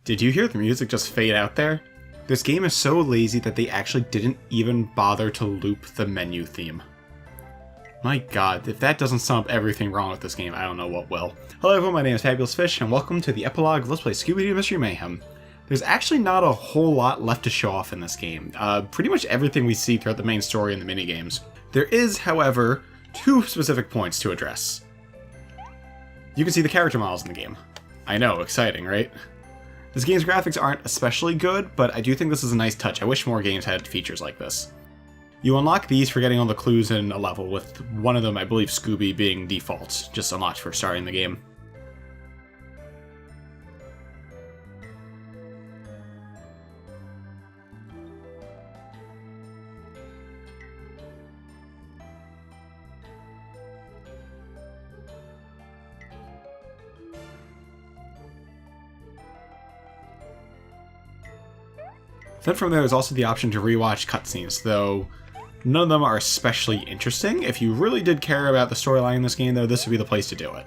Did you hear the music just fade out there? This game is so lazy that they actually didn't even bother to loop the menu theme. My god, if that doesn't sum up everything wrong with this game, I don't know what will. Hello everyone, my name is Fabulous Fish, and welcome to the Epilogue Let's Play Scooby Doo Mystery Mayhem. There's actually not a whole lot left to show off in this game. Pretty much everything we see throughout the main story and the minigames. There is, however, two specific points to address. You can see the character models in the game. I know, exciting, right? This game's graphics aren't especially good, but I do think this is a nice touch. I wish more games had features like this. You unlock these for getting all the clues in a level, with one of them, I believe, Scooby being default, just unlocked for starting the game. Then from there, there's also the option to rewatch cutscenes, though none of them are especially interesting. If you really did care about the storyline in this game, though, this would be the place to do it.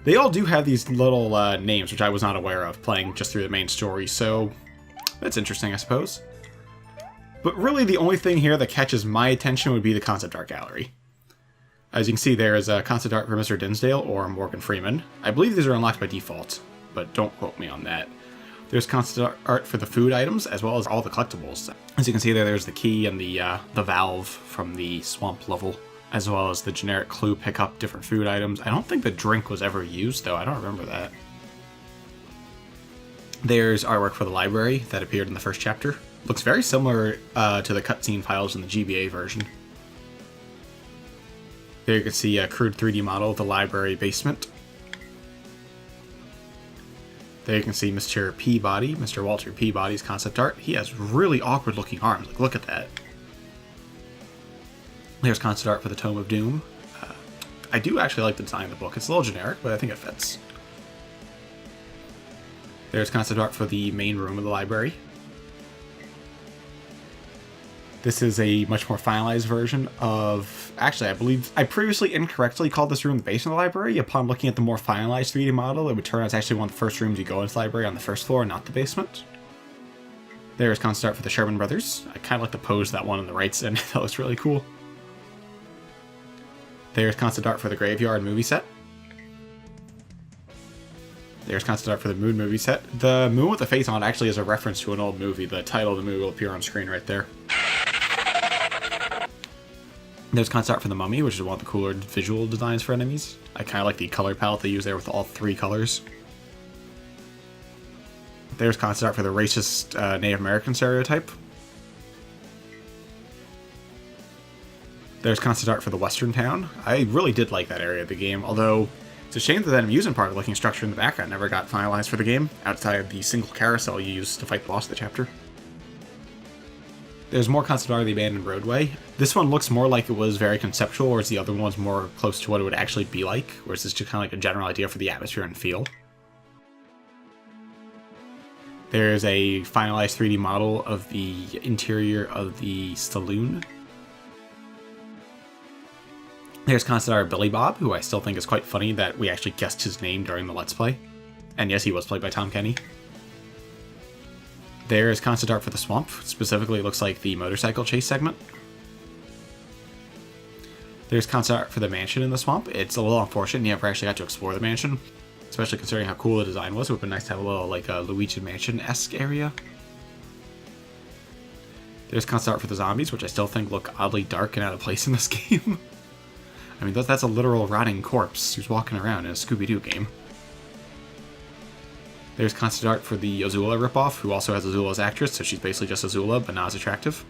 They all do have these little names, which I was not aware of, playing just through the main story, so that's interesting, I suppose. But really, the only thing here that catches my attention would be the concept art gallery. As you can see, there is a concept art for Mr. Dinsdale, or Morgan Freeman. I believe these are unlocked by default, but don't quote me on that. There's concept art for the food items, as well as all the collectibles. As you can see there's the key and the valve from the swamp level, as well as the generic clue pick up different food items. I don't think the drink was ever used, though. I don't remember that. There's artwork for the library that appeared in the first chapter. Looks very similar to the cutscene files in the GBA version. There you can see a crude 3D model of the library basement. There you can see Mr. Peabody, Mr. Walter Peabody's concept art. He has really awkward looking arms, like look at that. There's concept art for the Tome of Doom. I do actually like the design of the book. It's a little generic, but I think it fits. There's concept art for the main room of the library. This is a much more finalized version of... Actually, I believe I previously incorrectly called this room the basement of the library. Upon looking at the more finalized 3D model, it would turn out it's actually one of the first rooms you go into the library on the first floor, not the basement. There's concept art for the Sherman Brothers. I kind of like the pose that one on the right's in. That was really cool. There's concept art for the Graveyard movie set. There's concept art for the Moon movie set. The moon with the face on actually is a reference to an old movie. The title of the movie will appear on screen right there. There's concept art for the Mummy, which is one of the cooler visual designs for enemies. I kind of like the color palette they use there with all three colors. There's concept art for the racist Native American stereotype. There's concept art for the Western Town. I really did like that area of the game, although it's a shame that that amusement park looking structure in the background never got finalized for the game, outside of the single carousel you used to fight the boss of the chapter. There's more concept art of the abandoned roadway. This one looks more like it was very conceptual, whereas the other one was more close to what it would actually be like, whereas this is just kind of like a general idea for the atmosphere and feel. There's a finalized 3D model of the interior of the saloon. There's concept art of Billy Bob, who I still think is quite funny that we actually guessed his name during the Let's Play. And yes, he was played by Tom Kenny. There is concept art for the swamp. Specifically, it looks like the motorcycle chase segment. There's concept art for the mansion in the swamp. It's a little unfortunate you never actually got to explore the mansion, especially considering how cool the design was. It would have been nice to have a little, like, a Luigi Mansion-esque area. There's concept art for the zombies, which I still think look oddly dark and out of place in this game. I mean, that's a literal rotting corpse who's walking around in a Scooby Doo game. There's concept art for the Azula ripoff, who also has Azula as actress, so she's basically just Azula, but not as attractive.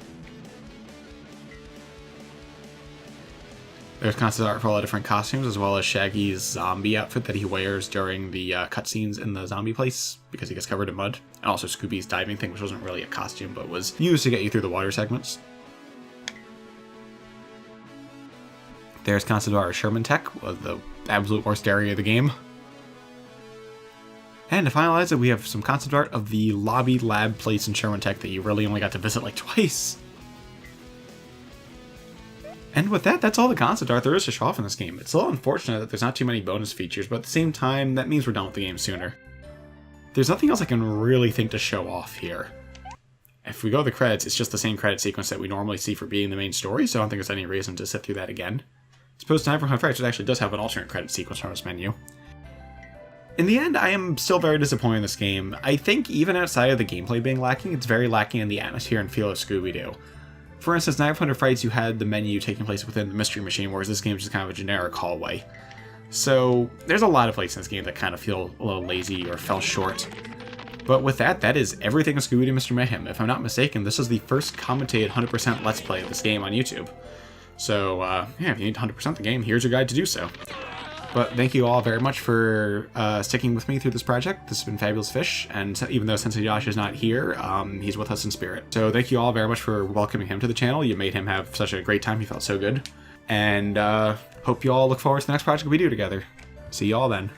There's concept art for all the different costumes, as well as Shaggy's zombie outfit that he wears during the cutscenes in the zombie place, because he gets covered in mud. And also Scooby's diving thing, which wasn't really a costume, but was used to get you through the water segments. There's concept art of Sherman Tech, the absolute worst area of the game. And to finalize it, we have some concept art of the lobby lab place in Sherman Tech that you really only got to visit like twice. And with that, that's all the concept art there is to show off in this game. It's a little unfortunate that there's not too many bonus features, but at the same time, that means we're done with the game sooner. there's nothing else I can really think to show off here. If we go to the credits, it's just the same credit sequence that we normally see for being the main story, so I don't think there's any reason to sit through that again. As opposed to Frights, it actually does have an alternate credit sequence from this menu. In the end, I am still very disappointed in this game. I think even outside of the gameplay being lacking, it's very lacking in the atmosphere and feel of Scooby Doo. For instance, in Frights, you had the menu taking place within the Mystery Machine, whereas this game is just kind of a generic hallway. So there's a lot of places in this game that kind of feel a little lazy or fell short. But with that, that is everything of Scooby Doo Mr. Mayhem. If I'm not mistaken, this is the first commentated 100% Let's Play of this game on YouTube. So, yeah, if you need to 100% the game, here's your guide to do so. But thank you all very much for sticking with me through this project. This has been Fabulous Fish, and even though Sensei Josh is not here, he's with us in spirit. So thank you all very much for welcoming him to the channel. You made him have such a great time. He felt so good. And hope you all look forward to the next project we do together. See you all then.